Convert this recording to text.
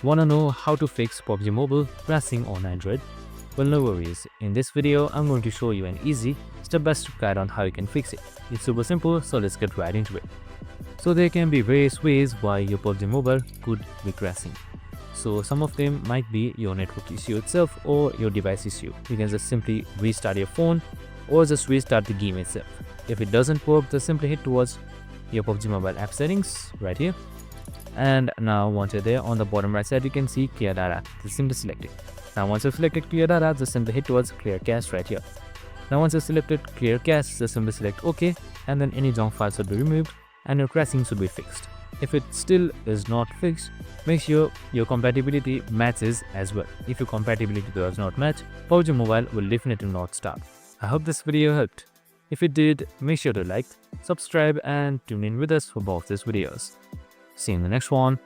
Wanna know how to fix PUBG Mobile crashing on Android? Well, no worries. In this video, I'm going to show you an easy step-by-step guide on how you can fix it. It's super simple, so let's get right into it. So there can be various ways why your PUBG Mobile could be crashing. So some of them might be your network issue itself or your device issue. You can just simply restart your phone or just restart the game itself. If it doesn't work, just simply head towards your PUBG Mobile app settings right here. And now once you're there, on the bottom right side you can see clear data. Just simply select it. Now once you've selected clear data, just simply head towards clear cache right here. Now once you've selected clear cache, just simply select OK, and then any junk files should be removed and your crashing should be fixed. If it still is not fixed, make sure your compatibility matches as well. If your compatibility does not match, PUBG Mobile will definitely not start. I hope this video helped. If it did, make sure to like, subscribe and tune in with us for more of these videos. See you in the next one.